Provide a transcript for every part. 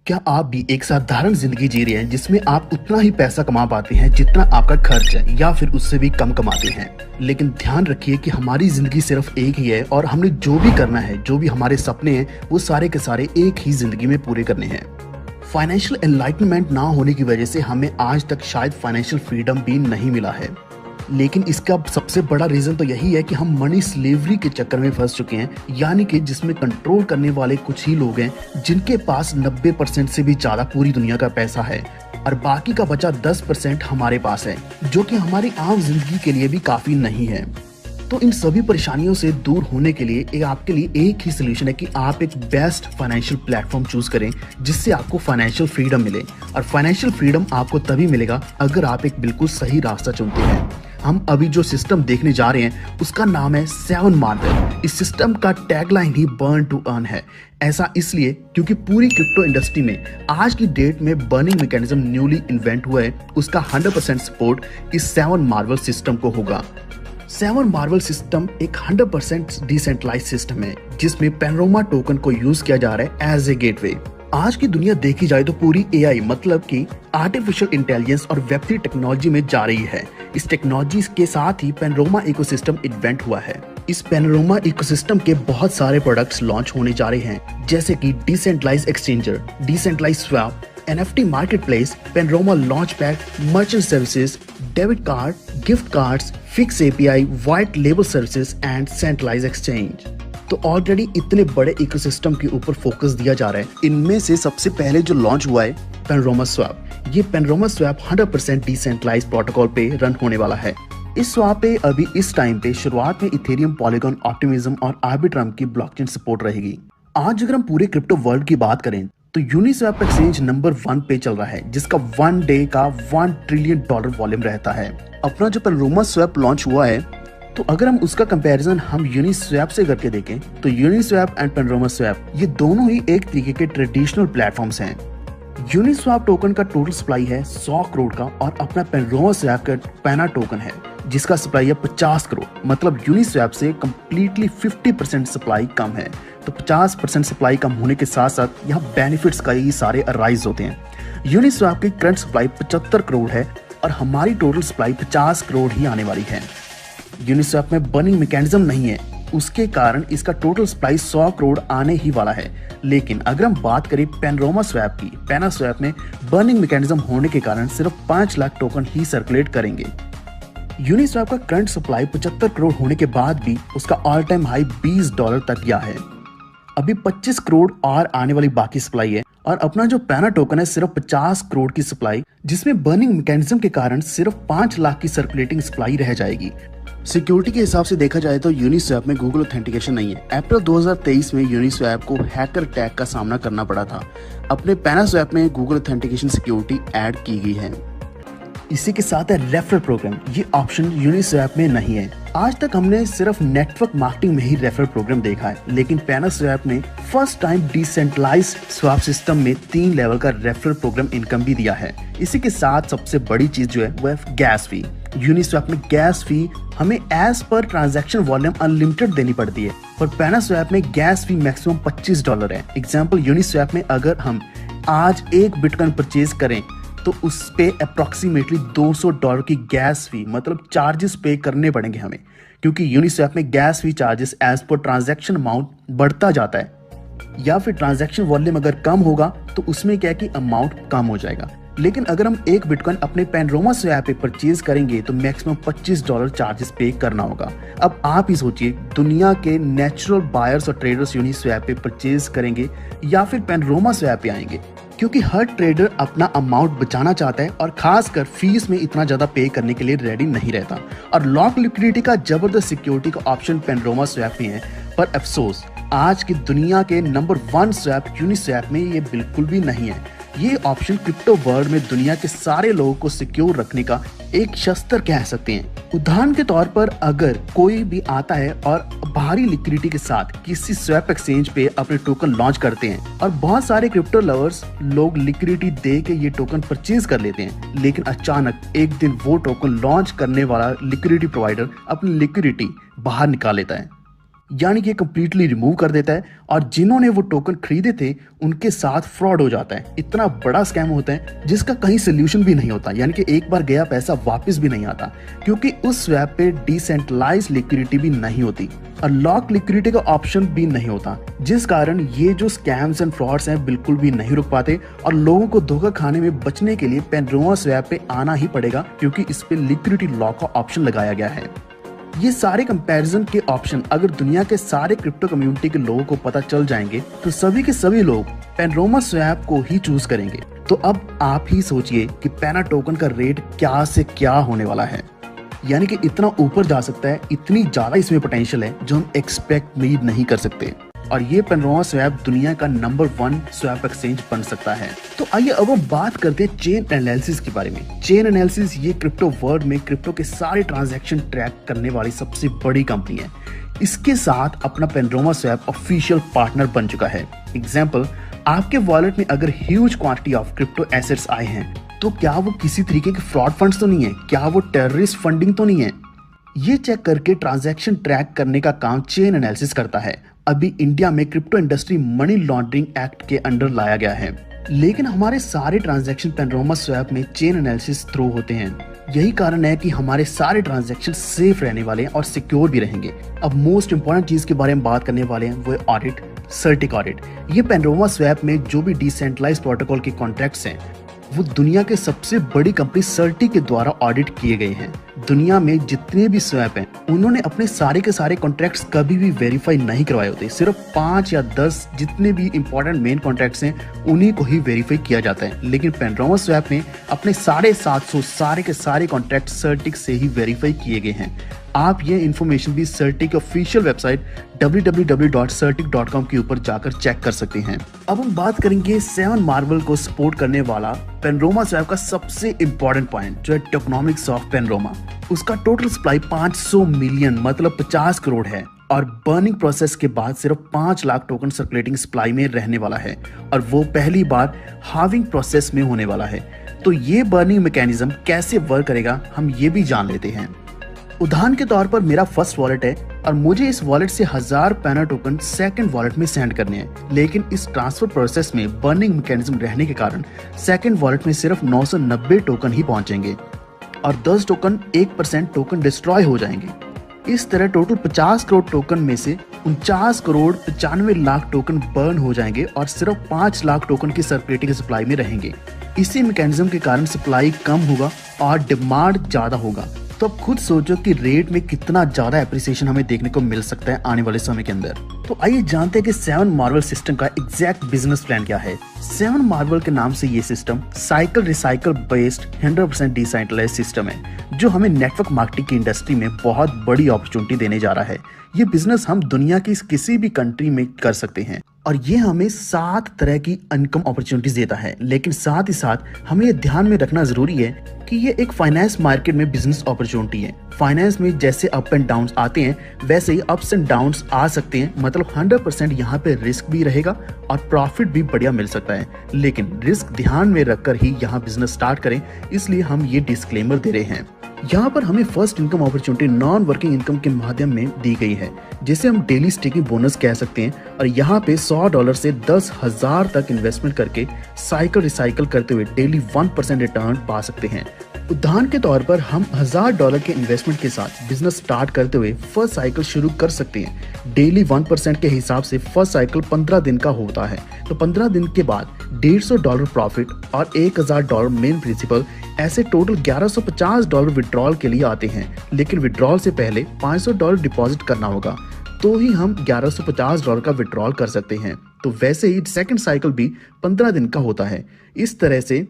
क्या आप भी एक साधारण जिंदगी जी रहे हैं जिसमें आप उतना ही पैसा कमा पाते हैं जितना आपका खर्च है या फिर उससे भी कम कमाते हैं? लेकिन ध्यान रखिए कि हमारी जिंदगी सिर्फ एक ही है और हमने जो भी करना है, जो भी हमारे सपने हैं, वो सारे के सारे एक ही जिंदगी में पूरे करने हैं। फाइनेंशियल एनलाइटमेंट ना होने की वजह से हमें आज तक शायद फाइनेंशियल फ्रीडम भी नहीं मिला है। लेकिन इसका सबसे बड़ा रीजन तो यही है कि हम मनी स्लेवरी के चक्कर में फंस चुके हैं, यानी कि जिसमें कंट्रोल करने वाले कुछ ही लोग हैं जिनके पास 90% से भी ज्यादा पूरी दुनिया का पैसा है और बाकी का बचा 10% हमारे पास है, जो कि हमारी आम जिंदगी के लिए भी काफी नहीं है। तो इन सभी परेशानियों से दूर होने के लिए आपके लिए एक ही सोल्यूशन है कि आप एक बेस्ट फाइनेंशियल प्लेटफॉर्म चूज करें जिससे आपको फाइनेंशियल फ्रीडम मिले। और फाइनेंशियल फ्रीडम आपको तभी मिलेगा अगर आप एक बिल्कुल सही रास्ता चुनते हैं। हम अभी जो सिस्टम देखने जा रहे हैं उसका नाम है 7 मार्वल। इस सिस्टम का टैगलाइन ही बर्न टू अर्न है। ऐसा इसलिए क्योंकि पूरी क्रिप्टो इंडस्ट्री में आज की डेट में बर्निंग मैकेनिज्म न्यूली इन्वेंट हुआ है, उसका 100% सपोर्ट इस 7 मार्वल सिस्टम को होगा। 7 मार्वल सिस्टम एक 100% डिसेंट्रलाइज सिस्टम है जिसमें पैनोरामा टोकन को यूज किया जा रहा है एज ए गेटवे। आज की दुनिया देखी जाए तो पूरी एआई मतलब कि आर्टिफिशियल इंटेलिजेंस और वेब3 टेक्नोलॉजी में जा रही है। इस टेक्नोलॉजी के साथ ही पैनोरामा इकोसिस्टम इन्वेंट हुआ है। इस पैनोरामा इकोसिस्टम के बहुत सारे प्रोडक्ट्स लॉन्च होने जा रहे हैं, जैसे कि decentralize exchanger, decentralize swap, NFT marketplace, panorama launchpad, merchant services, debit card, gift cards, fix API, white label services and centralize exchange. तो ऑलरेडी इतने बड़े इकोसिस्टम के ऊपर फोकस दिया जा रहा है। इनमें से सबसे पहले जो लॉन्च हुआ है पैनोरामा स्वैप। ये पैनोरामा स्वैप 100% डिसेंट्रलाइज प्रोटोकॉल पे रन होने वाला है। इस स्वैप पे अभी इस टाइम पे शुरुआत में इथेरियम, पॉलीगॉन, ऑप्टिमिज्म और आर्बिट्रम की ब्लॉकचेन सपोर्ट रहेगी। आज अगर हम पूरे क्रिप्टो वर्ल्ड की बात करें तो यूनिस्वैप एक्सचेंज नंबर 1 पे चल रहा है, जिसका 1 डे का $1 ट्रिलियन वॉल्यूम रहता है। अपना जो पैनोरामा स्वैप लॉन्च हुआ है, तो अगर हम उसका कंपैरिजन हम यूनिस्वैप से करके देखें तो यूनिस्वैप एंड पैनोरामा स्वैप ये दोनों ही एक तरीके के ट्रेडिशनल प्लेटफॉर्म्स हैं। यूनिस्वैप टोकन का टोटल सप्लाई है 100 करोड़ का और अपना पैनोरामा स्वैप का पैना टोकन है जिसका सप्लाई है 50 करोड़। मतलब यूनिस्वैप से कम्प्लीटली 50% सप्लाई कम है। तो 50% सप्लाई कम होने के साथ साथ यहाँ बेनिफिट्स का ही सारे अराइज होते हैं। यूनिस्वैप की करंट सप्लाई 75 करोड़ है और हमारी टोटल सप्लाई 50 करोड़ ही आने वाली है। यूनिस्वैप में बर्निंग मैकेनिज्म नहीं है, उसके कारण इसका टोटल सप्लाई 100 करोड़ आने ही वाला है। लेकिन अगर हम बात करें पैनोरामा स्वैप की, पैना स्वैप में बर्निंग मैकेनिज्म होने के कारण सिर्फ 5 लाख टोकन ही सर्कुलेट करेंगे। यूनिस्वैप का करंट सप्लाई 75 करोड़ होने के बाद भी उसका ऑल टाइम हाई $20 तक गया है। अभी 25 करोड़ और आने वाली बाकी सप्लाई है और अपना जो पैना टोकन है सिर्फ 50 करोड़ की सप्लाई, जिसमें बर्निंग मैकेनिज्म के कारण सिर्फ 5 लाख की सर्कुलेटिंग सप्लाई रह जाएगी। सिक्योरिटी के हिसाब से देखा जाए तो यूनिस्वैप में गूगल ऑथेंटिकेशन नहीं है। अप्रैल 2023 में यूनिस्वैप को हैकर अटैक का सामना करना पड़ा था। अपने पैना स्वैप में गूगल ऑथेंटिकेशन सिक्योरिटी ऐड की गई है। इसी के साथ है रेफरल प्रोग्राम। ये ऑप्शन यूनिस्वैप में नहीं है। आज तक हमने सिर्फ नेटवर्क मार्केटिंग में ही रेफरल प्रोग्राम देखा है, लेकिन पैना स्वैप ने first time decentralized swap system में 3 लेवल का रेफरल प्रोग्राम इनकम भी दिया है। इसी के साथ सबसे बड़ी चीज जो है वो है गैस फी। यूनिस्वैप में गैस फी हमें as per transaction volume unlimited देनी पड़ती है, पर पैना स्वैप में गैस फी मैक्सिमम $25 है। एग्जाम्पल, यूनिस्वैप में अगर हम आज 1 बिटकॉइन परचेज करें तो उस पे अप्रोक्सीमेटली $200 की गैस फी मतलब चार्जेस पे करने पड़ेंगे हमें, क्योंकि यूनिस्वैप में gas fee charges as per transaction amount बढ़ता जाता है। या फिर ट्रांजैक्शन वॉल्यूम अगर कम होगा तो उसमें क्या है कि अमाउंट कम हो जाएगा। लेकिन अगर हम 1 बिटकॉइन अपने पैनोरामा स्वैप पे परचेज करेंगे तो मैक्सिमम $25 चार्जेस पे करना होगा। अब आप ही सोचिए, दुनिया के नेचुरल बायर्स और ट्रेडर्स यूनिस्वैप पे परचेज करेंगे या फिर पैनोरामा स्वैप पे आएंगे, क्योंकि हर ट्रेडर अपना अमाउंट बचाना चाहता है और खासकर फीस में इतना ज्यादा पे करने के लिए रेडी नहीं रहता। और लॉक लिक्विडिटी का जबरदस्त सिक्योरिटी का ऑप्शन पैनोरामा स्वैप में है, पर अफसोस आज की दुनिया के नंबर 1 स्वैप यूनिस्वैप में ये बिल्कुल भी नहीं है। ये ऑप्शन क्रिप्टो वर्ल्ड में दुनिया के सारे लोगों को सिक्योर रखने का एक शस्त्र कह सकते हैं। उदाहरण के तौर पर अगर कोई भी आता है और भारी लिक्विडिटी के साथ किसी स्वैप एक्सचेंज पे अपने टोकन लॉन्च करते हैं और बहुत सारे क्रिप्टो लवर्स लोग लिक्विडिटी दे के ये टोकन परचेज कर लेते हैं, लेकिन अचानक एक दिन वो टोकन लॉन्च करने वाला लिक्विडिटी प्रोवाइडर अपनी लिक्विडिटी बाहर निकाल लेता है। यानी कि कंप्लीटली रिमूव कर देता है और जिन्होंने वो टोकन खरीदे थे उनके साथ फ्रॉड हो जाता है। इतना बड़ा स्कैम होता है जिसका कहीं सोल्यूशन भी नहीं होता, यानी कि एक बार गया पैसा वापस भी नहीं आता, क्योंकि उस स्वैप पे डिसेंट्रलाइज्ड लिक्विडिटी भी नहीं होती और लॉक लिक्विडिटी का ऑप्शन भी नहीं होता, जिस कारण ये जो स्कैम्स एंड फ्रॉड्स हैं बिल्कुल भी नहीं रुक पाते और लोगों को धोखा खाने में बचने के लिए पेनरोमा स्वैप पे आना ही पड़ेगा, क्योंकि इस पे लिक्विडिटी लॉक का ऑप्शन लगाया गया है। ये सारे कंपैरिजन के ऑप्शन अगर दुनिया के सारे क्रिप्टो कम्युनिटी के लोगों को पता चल जाएंगे तो सभी के सभी लोग पेनरोमा स्वैप को ही चूज करेंगे। तो अब आप ही सोचिए कि पैना टोकन का रेट क्या से क्या होने वाला है, यानी कि इतना ऊपर जा सकता है, इतनी ज्यादा इसमें पोटेंशियल है जो हम एक्सपेक्ट भी नहीं कर सकते और ये पेनरोमा स्वैप दुनिया का नंबर 1 स्वैप एक्सचेंज बन सकता है। तो आइए अब हम बात करते हैं चेन एनालिसिस के बारे में। चेन एनालिसिस ये क्रिप्टो वर्ल्ड में क्रिप्टो के सारे ट्रांजैक्शन ट्रैक करने वाली सबसे बड़ी कंपनी है। इसके साथ अपना पेनरोमा स्वैप ऑफिशियल पार्टनर बन चुका है। एग्जाम्पल, आपके वॉलेट में अगर huge quantity of crypto assets आए हैं तो क्या वो किसी तरीके के फ्रॉड फंड्स तो नहीं है, क्या वो टेररिस्ट फंडिंग तो नहीं है। ये चेक करके ट्रांजैक्शन ट्रैक करने का काम चेन एनालिसिस करता है। अभी इंडिया में crypto industry money laundering act के अंडर लाया गया है, लेकिन हमारे सारे ट्रांजैक्शन पेनरोमा स्वैप में चेन एनालिसिस थ्रू होते हैं। यही कारण है कि हमारे सारे ट्रांजैक्शन सेफ रहने वाले हैं और सिक्योर भी रहेंगे। अब मोस्ट इंपॉर्टेंट चीज के बारे में बात करने वाले हैं, वो है ऑडिट, सर्टिक ऑडिट। ये पेनरोमा स्वैप में जो भी डिसेंट्रलाइज्ड प्रोटोकॉल के कॉन्ट्रैक्ट्स हैं वो दुनिया के सबसे बड़ी कंपनी सर्टी के द्वारा ऑडिट किए गए हैं। दुनिया में जितने भी स्वैप हैं उन्होंने अपने सारे के सारे कॉन्ट्रैक्ट्स कभी भी वेरीफाई नहीं करवाए होते। सिर्फ 5 या 10 जितने भी इंपॉर्टेंट मेन कॉन्ट्रैक्ट्स हैं उन्हीं को ही वेरीफाई किया जाता है, लेकिन पेनरोमा स्वैप में अपने 750 सारे के सारे कॉन्ट्रैक्ट सर्टिक से ही वेरीफाई किए गए हैं। आप ये इन्फॉर्मेशन भी सर्टिक ऑफिशियल वेबसाइट www.certic.com के ऊपर जाकर चेक कर सकते हैं। अब हम बात करेंगे 7 मार्वल को सपोर्ट करने वाला पेनरोमा स्वैप का सबसे इंपॉर्टेंट पॉइंट, जो है टोकनॉमिक्स ऑफ पेनरोमा। उसका टोटल सप्लाई 500 मिलियन मतलब 50 करोड़ है और बर्निंग प्रोसेस के बाद सिर्फ 5 लाख टोकन सर्कुलेटिंग सप्लाई में रहने वाला है और वो पहली बार हार्विंग प्रोसेस में होने वाला है। तो ये बर्निंग मैकेनिज्म कैसे वर्क करेगा हम ये भी जान लेते हैं। उदाहरण के तौर पर मेरा फर्स्ट वॉलेट है और मुझे इस वॉलेट से 1000 पैना टोकन सेकंड वॉलेट में सेंड करने हैं, लेकिन इस ट्रांसफर प्रोसेस में बर्निंग मैकेनिज्म रहने के कारण सेकंड वॉलेट में सिर्फ 990 टोकन ही पहुंचेंगे और 10 टोकन 1% टोकन डिस्ट्रॉय हो जाएंगे। इस तरह टोटल 50 करोड़ टोकन में से 49 करोड़ 95 लाख टोकन बर्न हो जाएंगे और सिर्फ 5 लाख टोकन की सर्कुलेटिंग सप्लाई में रहेंगे। इसी मैकेनिज्म के कारण सप्लाई कम होगा और डिमांड ज्यादा होगा। तो अब खुद सोचो कि रेट में कितना ज्यादा एप्रिसिएशन हमें देखने को मिल सकता है आने वाले समय के अंदर। तो आइए जानते हैं कि 7 मार्वल सिस्टम का एग्जैक्ट बिजनेस प्लान क्या है। 7 मार्वल के नाम से ये system cycle recycle based 100% decentralized system है जो हमें नेटवर्क मार्केटिंग की इंडस्ट्री में बहुत बड़ी अपॉर्चुनिटी देने जा रहा है। ये बिजनेस हम दुनिया की किसी भी कंट्री में कर सकते हैं और ये हमें 7 तरह की इनकम अपॉर्चुनिटीज देता है, लेकिन साथ ही साथ हमें ये ध्यान में रखना जरूरी है कि ये एक फाइनेंस मार्केट में बिजनेस अपॉर्चुनिटी है। फाइनेंस में जैसे अप एंड डाउन आते हैं वैसे ही अप्स एंड डाउन्स आ सकते हैं, मतलब 100% यहाँ पे रिस्क भी रहेगा और प्रॉफिट भी बढ़िया मिल सकता है, लेकिन रिस्क ध्यान में रखकर ही यहाँ बिजनेस स्टार्ट करें, इसलिए हम ये डिस्क्लेमर दे रहे हैं। यहाँ पर हमें first income opportunity non working income के माध्यम में दी गई है, जिसे हम डेली स्टेकिंग बोनस कह सकते हैं और यहाँ पे $100 से 10,000 तक इन्वेस्टमेंट करके साइकिल रिसाइकल करते हुए डेली 1% रिटर्न पा सकते हैं। उदाहरण के तौर पर हम $1000 के इन्वेस्टमेंट के साथ बिजनेस स्टार्ट करते हुए फर्स्ट साइकिल शुरू कर सकते हैं। डेली 1% के हिसाब से फर्स्ट साइकिल 15 दिन का होता है, तो 15 दिन के बाद $150 प्रॉफिट और $1000 मेन प्रिंसिपल, ऐसे टोटल $1150 विड्रॉल के लिए आते हैं। लेकिन विड्रॉल से पहले $500 डिपॉजिट करना होगा, तो ही हम $1150 का विड्रॉल कर सकते हैं। तो वैसे ही सेकंड साइकिल भी 15 दिन का होता है। इस तरह से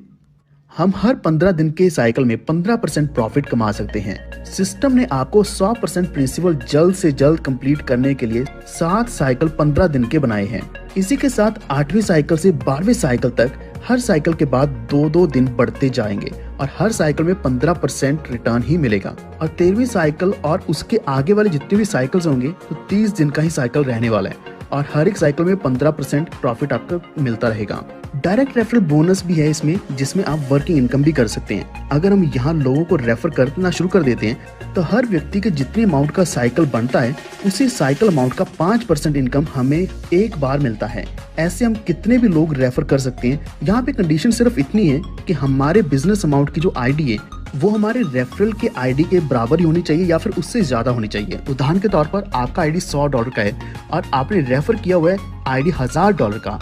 हम हर 15 दिन के साइकिल में 15% प्रॉफिट कमा सकते हैं। सिस्टम ने आपको 100% प्रिंसिपल जल्द से जल्द कंप्लीट करने के लिए 7 साइकिल 15 दिन के बनाए हैं। इसी के साथ 8वीं साइकिल से 12वीं साइकिल तक हर साइकिल के बाद 2-2 दिन बढ़ते जाएंगे और हर साइकिल में 15% रिटर्न ही मिलेगा। और 13वीं साइकिल और उसके आगे वाले जितने भी साइकिल्स होंगे तो 30 दिन का ही साइकिल रहने वाला है और हर एक साइकिल में 15% प्रॉफिट आपको मिलता रहेगा। डायरेक्ट रेफरल बोनस भी है इसमें, जिसमें आप वर्किंग इनकम भी कर सकते हैं। अगर हम यहाँ लोगों को रेफर करना शुरू कर देते हैं तो हर व्यक्ति के जितने अमाउंट का साइकिल बनता है उसी साइकिल अमाउंट का 5% इनकम हमें एक बार मिलता है। ऐसे हम कितने भी लोग रेफर कर सकते हैं। यहाँ पे कंडीशन सिर्फ इतनी है कि हमारे बिजनेस अमाउंट की जो आईडी है वो हमारे रेफरल के आईडी के बराबर ही होनी चाहिए या फिर उससे ज्यादा होनी चाहिए। उदाहरण के तौर पर आपका आईडी $100 का है और आपने रेफर किया हुआ है आईडी $1000 का,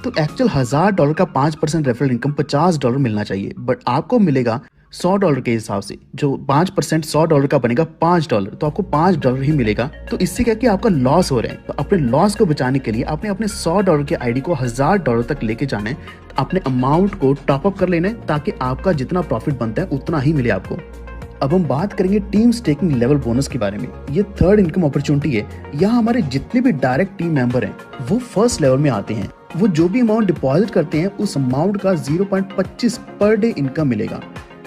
तो एक्चुअल $1000 का 5% रेफरल इनकम $50 मिलना चाहिए, बट आपको मिलेगा $100 के हिसाब से। जो 5% $100 का बनेगा $5, तो आपको $5 ही मिलेगा। तो इससे क्या कि आपका लॉस हो रहा है। तो अपने लॉस को बचाने के लिए आपने अपने $100 के आईडी को $1000 तक लेके जाना है। तो अपने अमाउंट को टॉप अप कर लेना है ताकि आपका जितना प्रॉफिट बनता है उतना ही मिले आपको। अब हम बात करेंगे टीम स्टेकिंग लेवल बोनस के बारे में। ये थर्ड इनकम अपॉर्चुनिटी है। यहाँ हमारे जितने भी डायरेक्ट टीम मेंबर हैं वो फर्स्ट लेवल में आते हैं। वो जो भी अमाउंट डिपॉजिट करते हैं उस अमाउंट का 0.25 पर डे इनकम मिलेगा।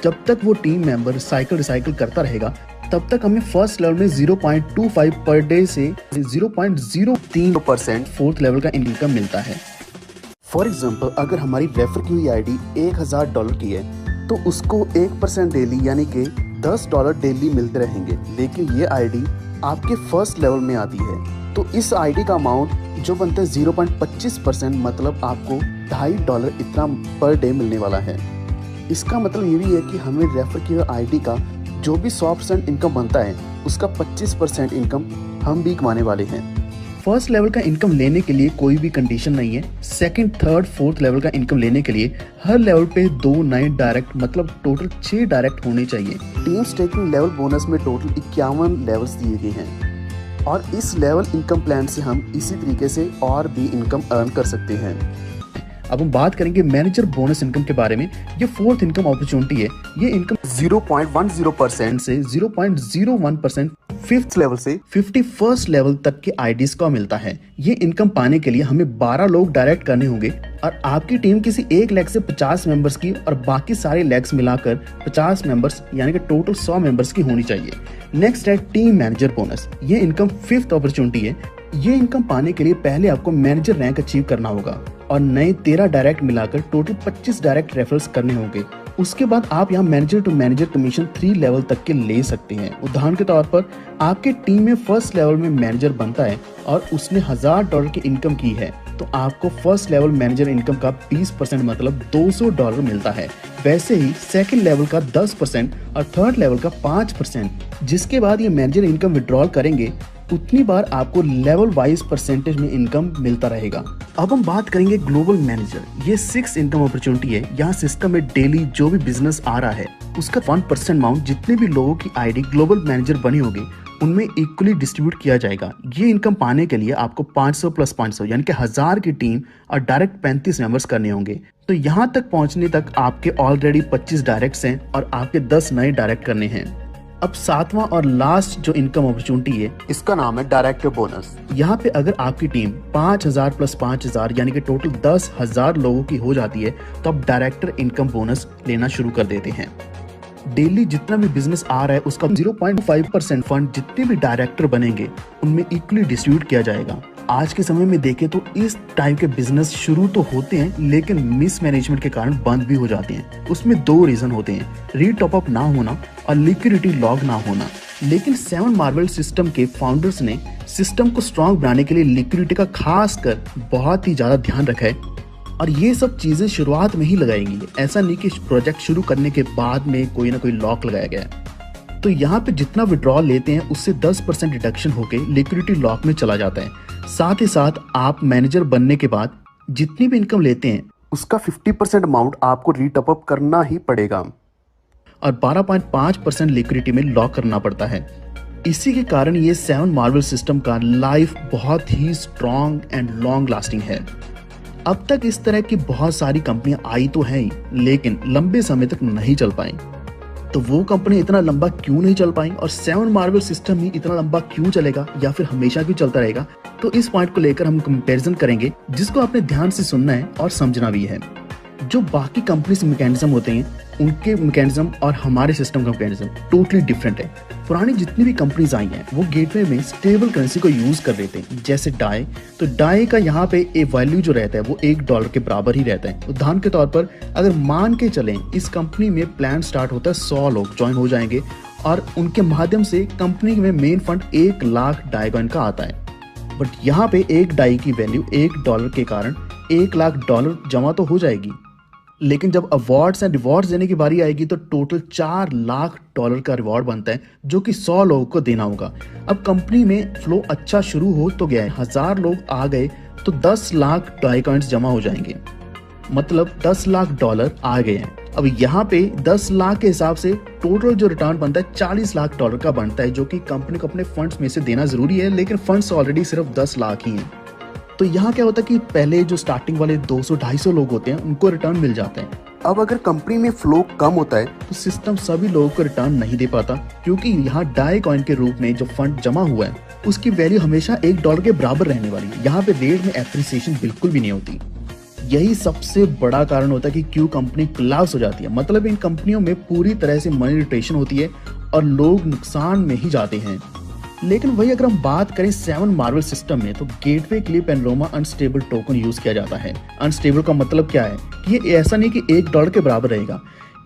जब तक वो टीम मेंबर साइकिल रिसाइकिल करता रहेगा तब तक हमें फर्स्ट लेवल में 0.25 पर डे से 0.03% फोर्थ लेवल का इनकम मिलता है। फॉर एग्जाम्पल, अगर हमारी रेफर की हुई आईडी $1000 की है तो उसको 1% डेली यानी कि $10 डेली मिलते रहेंगे। लेकिन ये आईडी आपके फर्स्ट लेवल में आती है तो इस आईडी का अमाउंट जो बनता है 0.25%, मतलब आपको $2.5 इतना पर डे मिलने वाला है। इसका मतलब ये भी है कि हमें रेफर की हुई आईडी का जो भी 100% इनकम बनता है उसका 25% इनकम हम भी कमाने वाले हैं। फर्स्ट लेवल का इनकम लेने के लिए कोई भी कंडीशन नहीं है। सेकंड, थर्ड, फोर्थ लेवल का इनकम लेने के लिए हर लेवल पे 2 नए डायरेक्ट, मतलब टोटल 6 डायरेक्ट होने चाहिए। टीम स्टेकिंग लेवल बोनस में टोटल 51 लेवल्स दिए गए हैं और इस लेवल इनकम प्लान से हम इसी तरीके से और भी इनकम अर्न कर सकते हैं। अब हम बात करेंगे मैनेजर बोनस इनकम के बारे में। ये फोर्थ इनकम अपॉर्चुनिटी है। ये इनकम 0.10% से 0.01% फिफ्थ लेवल से 51st लेवल तक के आईडीज को मिलता है। ये इनकम पाने के लिए हमें 12 लोग डायरेक्ट करने होंगे और आपकी टीम किसी एक लेग से 50 मेंबर्स की और बाकी सारे लेग्स मिलाकर 50 मेंबर्स यानी कि टोटल 100 मेंबर्स की होनी चाहिए। नेक्स्ट है टीम मैनेजर बोनस। ये इनकम फिफ्थ अपॉर्चुनिटी है। ये इनकम पाने के लिए पहले आपको मैनेजर रैंक अचीव करना होगा और नए 13 डायरेक्ट मिलाकर टोटल 25 डायरेक्ट रेफरल्स करने होंगे। उसके बाद आप यहाँ manager to manager commission 3 level तक के ले सकते हैं। उदाहरण के तौर पर आपके टीम में फर्स्ट लेवल में मैनेजर बनता है और उसने $1000 की इनकम की है तो आपको फर्स्ट लेवल मैनेजर इनकम का 20% मतलब $200 मिलता है। वैसे ही सेकंड लेवल का 10% और थर्ड लेवल का 5%। जिसके बाद ये मैनेजर इनकम विड्रॉल करेंगे उतनी बार आपको लेवल वाइज परसेंटेज में इनकम मिलता रहेगा। अब हम बात करेंगे ग्लोबल मैनेजर। ये 6 इनकम अपॉर्चुनिटी है। यहाँ सिस्टम में डेली जो भी बिजनेस आ रहा है उसका 1% अमाउंट जितने भी लोगों की आईडी ग्लोबल मैनेजर बनी होगी उनमें इक्वली डिस्ट्रीब्यूट किया जाएगा। ये इनकम पाने के लिए आपको 500 + 500 यानी कि 1000 की टीम और डायरेक्ट 35 मेंबर्स करने होंगे। तो यहाँ तक पहुँचने तक आपके ऑलरेडी 25 डायरेक्ट्स हैं और आपके 10 नए डायरेक्ट करने हैं। अब 7वां और लास्ट जो इनकम अपॉर्चुनिटी है इसका नाम है डायरेक्टर बोनस। यहाँ पे अगर आपकी टीम 5000 + 5000 यानी कि टोटल 10,000 लोगों की हो जाती है तो आप डायरेक्टर इनकम बोनस लेना शुरू कर देते हैं। डेली जितना भी बिजनेस आ रहा है उसका 0.5% फंड जितने भी डायरेक्टर बनेंगे उनमें इक्वली डिस्ट्रीब्यूट किया जाएगा। आज के समय में देखें तो इस टाइप के बिजनेस शुरू तो होते हैं लेकिन मिसमैनेजमेंट के कारण बंद भी हो जाते हैं। उसमें 2 रीजन होते हैं, रीटॉप अप ना होना और लिक्विडिटी लॉग ना होना। लेकिन 7 मार्वल सिस्टम के फाउंडर्स ने सिस्टम को स्ट्रॉन्ग बनाने के लिए लिक्विडिटी का खास कर बहुत ही ज्यादा ध्यान रखा है और ये सब चीजें शुरुआत में ही लगाएंगी। ऐसा नहीं कि प्रोजेक्ट शुरू करने के बाद में कोई ना कोई लॉक लगाया गया है। तो यहाँ पे जितना विड्रॉल लेते हैं उससे 10% रिडक्शन होकर लिक्विडिटी लॉक में चला जाता है। साथ ही साथ आप मैनेजर बनने के बाद जितनी भी इनकम लेते हैं उसका 50% अमाउंट आपको रीटॉप अप करना ही पड़ेगा और 12.5% लिक्विडिटी में लॉक करना पड़ता है। इसी के कारण ये 7 मार्वल सिस्टम का लाइफ बहुत ही स्ट्रॉन्ग एंड लॉन्ग लास्टिंग है। अब तक इस तरह की बहुत सारी कंपनियां आई तो हैं ही लेकिन लंबे समय तक नहीं चल पाई। तो वो कंपनी इतना लंबा क्यों नहीं चल पाई और 7 मार्वल सिस्टम ही इतना लंबा क्यों चलेगा या फिर हमेशा क्यों चलता रहेगा? तो इस पॉइंट को लेकर हम कंपैरिजन करेंगे जिसको आपने ध्यान से सुनना है और समझना भी है। जो बाकी कंपनीज मैकेनिज्म होते हैं उनके मैकेनिज्म और हमारे सिस्टम का मैकेनिज्म टोटली डिफरेंट है। पुरानी जितनी भी कंपनीज आई हैं वो गेटवे में स्टेबल करेंसी को यूज कर रहे थे, जैसे डाई। तो डाई का यहाँ पे ए वैल्यू जो रहता है वो $1 के बराबर ही रहता है। उदाहरण के तौर पर अगर मान के चलें इस कंपनी में प्लान स्टार्ट होता है, 100 लोग ज्वाइन हो जाएंगे और उनके माध्यम से कंपनी में main fund 1 lakh Dai coin का आता है। बट यहाँ पे एक डाई की वैल्यू $1 के कारण $1 लाख जमा तो हो जाएगी, लेकिन जब अवार्ड्स एंड रिवॉर्ड्स देने की बारी आएगी तो टोटल $4 लाख का रिवॉर्ड बनता है, जो कि 100 लोगों को देना होगा। अब कंपनी में फ्लो अच्छा शुरू हो तो गया है, 1000 लोग आ गए तो 10 लाख डाई कॉइन्स जमा हो जाएंगे, मतलब $10 लाख आ गए हैं। अब यहाँ पे 10 लाख के हिसाब से टोटल जो रिटर्न बनता है $40 लाख का बनता है, जो कि कंपनी को अपने फंड्स में से देना जरूरी है, लेकिन फंड्स ऑलरेडी सिर्फ 10 लाख ही हैं। तो यहाँ क्या होता है कि पहले जो स्टार्टिंग वाले 200-250 लोग होते हैं उनको रिटर्न मिल जाते हैं। अब अगर कंपनी में फ्लो कम होता है तो सिस्टम सभी लोगों को रिटर्न नहीं दे पाता, क्योंकि यहाँ डाई कॉइन के रूप में जो फंड जमा हुआ है उसकी वैल्यू हमेशा $1 के बराबर रहने वाली है। यहाँ पे रेट में एप्रिसिएशन बिल्कुल भी नहीं होती। यही सबसे बड़ा कारण होता है कि क्यों कंपनी कोलैप्स हो जाती है। मतलब इन कंपनियों में पूरी तरह से मनी रोटेशन होती है और लोग नुकसान में ही जाते हैं। लेकिन वही अगर हम बात करें 7 मार्वल सिस्टम में, तो गेटवे के लिए पेनरोमा अनस्टेबल टोकन यूज किया जाता है। अनस्टेबल का मतलब क्या है कि ये ऐसा नहीं कि $1 के बराबर रहेगा,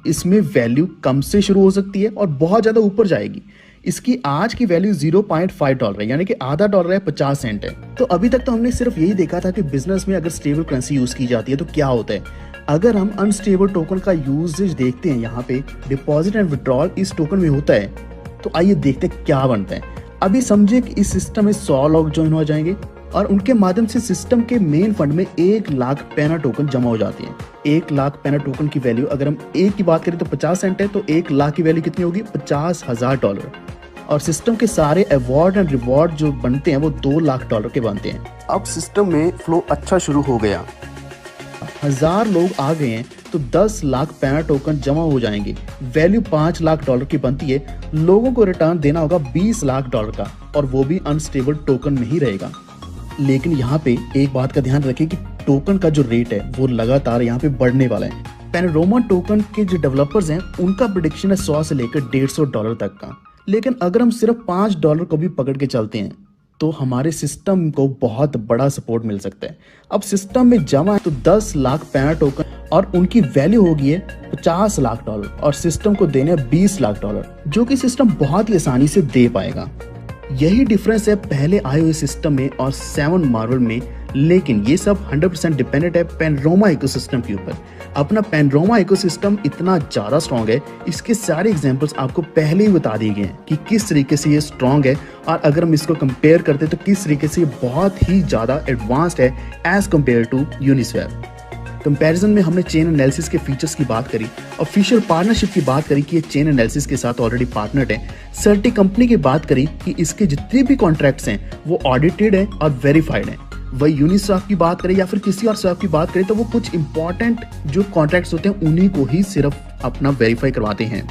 इसमें वैल्यू कम से शुरू हो सकती है और बहुत ज्यादा ऊपर जाएगी। इसकी आज की वैल्यू $0.5 है, यानी कि आधा डॉलर है, 50 सेंट है। तो अभी तक तो हमने सिर्फ यही देखा था कि बिजनेस में अगर स्टेबल करेंसी यूज की जाती है तो क्या होता है। अगर हम अनस्टेबल टोकन का यूजेज देखते हैं, यहाँ पे डिपॉजिट एंड विड्रॉल इस टोकन में होता है, तो आइए देखते हैं क्या बनता है। अभी समझे कि इस सिस्टम में 100 लोग ज्वाइन हो जाएंगे और उनके माध्यम से सिस्टम के मेन फंड में 1 लाख पैना टोकन जमा हो जाती है। 1 लाख पैना टोकन की वैल्यू अगर हम एक की बात करें तो 50 सेंट है, तो 1 लाख की वैल्यू कितनी होगी, $50,000। और सिस्टम के सारे अवार्ड एंड रिवॉर्ड जो बनते हैं वो $2 लाख के बनते हैं। अब सिस्टम में फ्लो अच्छा शुरू हो गया, 1000 लोग आ गए हैं तो 10 लाख पैना टोकन जमा हो जाएंगे, वैल्यू $5 लाख की बनती है। लोगों को रिटर्न देना होगा $20 लाख का, और वो भी अनस्टेबल टोकन में ही रहेगा। लेकिन यहाँ पे एक बात का ध्यान रखें कि टोकन का जो रेट है वो लगातार यहाँ पे बढ़ने वाला है। पेनरोमा टोकन के जो डेवलपर्स हैं उनका प्रेडिक्शन है 100 से लेकर $150 तक का, लेकिन अगर हम सिर्फ $5 को भी पकड़ के चलते हैं तो हमारे सिस्टम को बहुत बड़ा सपोर्ट मिल सकता है। अब सिस्टम में जमा है तो 10 लाख पैना टोकन और उनकी वैल्यू होगी है $50 लाख और सिस्टम को देने $20 लाख, जो कि सिस्टम बहुत ही आसानी से दे पाएगा। यही डिफरेंस है पहले आए हुए सिस्टम में और 7 मार्वल में, लेकिन ये सब 100% डिपेंडेंट है पेनरोमा इकोसिस्टम के ऊपर। अपना पेनरोमा इकोसिस्टम इतना ज्यादा स्ट्रॉन्ग है, इसके सारे एग्जांपल्स आपको पहले ही बता दिए गए हैं कि किस तरीके से ये स्ट्रॉन्ग है, और अगर हम इसको कंपेयर करते हैं तो किस तरीके से ये बहुत ही ज्यादा एडवांस्ड है as compare to Uniswap. Comparison में हमने चेन एनालिसिस के फीचर्स की बात करी, ऑफिशियल पार्टनरशिप की बात करी कि ये चेन एनालिसिस के साथ ऑलरेडी पार्टनर्ड है, सर्टी कंपनी की बात करी कि इसके जितने भी कॉन्ट्रैक्ट्स हैं वो ऑडिटेड है और वेरीफाइड है। वही यूनिस्वैप की बात करें या फिर किसी और स्वैप की बात करें तो वो कुछ इंपॉर्टेंट जो कॉन्ट्रैक्ट्स होते हैं उन्हीं को ही सिर्फ अपना वेरीफाई करवाते हैं।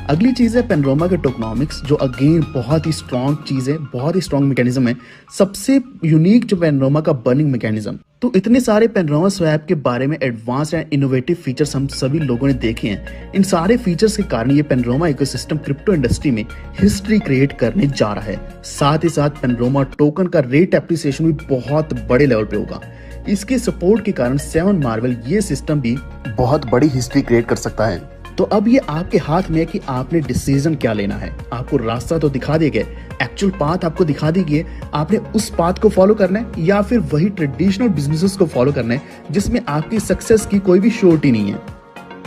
अगली चीज है पेनरोमा के टोकनॉमिक्स, जो अगेन बहुत ही स्ट्रॉन्ग चीज है, बहुत ही स्ट्रॉन्ग मैकेनिज्म है। सबसे यूनिक जो पेनरोमा का बर्निंग मैकेनिज्म। तो इतने सारे पेनरोमा स्वैप के बारे में एडवांस एंड इनोवेटिव फीचर्स हम सभी लोगों ने देखे हैं। इन सारे फीचर्स के कारण ये पेनरोमा इकोसिस्टम क्रिप्टो इंडस्ट्री में हिस्ट्री क्रिएट करने जा रहा है। साथ ही साथ पेनरोमा टोकन का रेट एप्रिसिएशन भी बहुत बड़े लेवल पे होगा। इसके सपोर्ट के कारण 7 मार्वल ये सिस्टम भी बहुत बड़ी हिस्ट्री क्रिएट कर सकता है। तो अब ये आपके हाथ में है कि आपने डिसीजन क्या लेना है। आपको रास्ता तो दिखा दिया गया, एक्चुअल पाथ आपको दिखा दी गई, आपने उस पाथ को फॉलो करना है या फिर वही ट्रेडिशनल बिजनेसेस को फॉलो करना है जिसमें आपकी सक्सेस की कोई भी श्योरिटी नहीं है।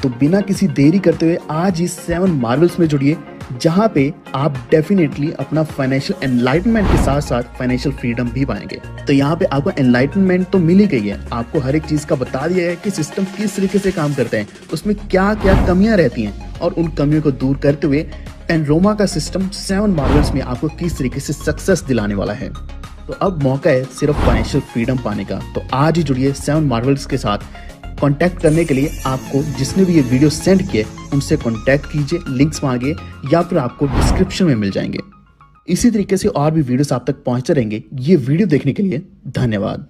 तो बिना किसी देरी करते हुए आज ही 7 मार्वल्स में जुड़िए, जहां पे आप डेफिनेटली अपना फाइनेंशियल एनलाइटमेंट के साथ साथ फाइनेंशियल फ्रीडम भी पाएंगे। तो यहाँ पे आपको एनलाइटमेंट तो मिल ही गई है, आपको हर एक चीज का बता दिया है कि सिस्टम किस तरीके से काम करते हैं, उसमें क्या क्या कमियां रहती हैं, और उन कमियों को दूर करते हुए पेनरोमा का सिस्टम 7 मार्वल्स में आपको किस तरीके से सक्सेस दिलाने वाला है। तो अब मौका है सिर्फ फाइनेंशियल फ्रीडम पाने का। तो आज ही जुड़िए 7 मार्वल्स के साथ। कांटेक्ट करने के लिए आपको जिसने भी ये वीडियो सेंड किए उनसे कांटेक्ट कीजिए, लिंक्स मांगिए या फिर आपको डिस्क्रिप्शन में मिल जाएंगे। इसी तरीके से और भी वीडियोस आप तक पहुंचते रहेंगे। ये वीडियो देखने के लिए धन्यवाद।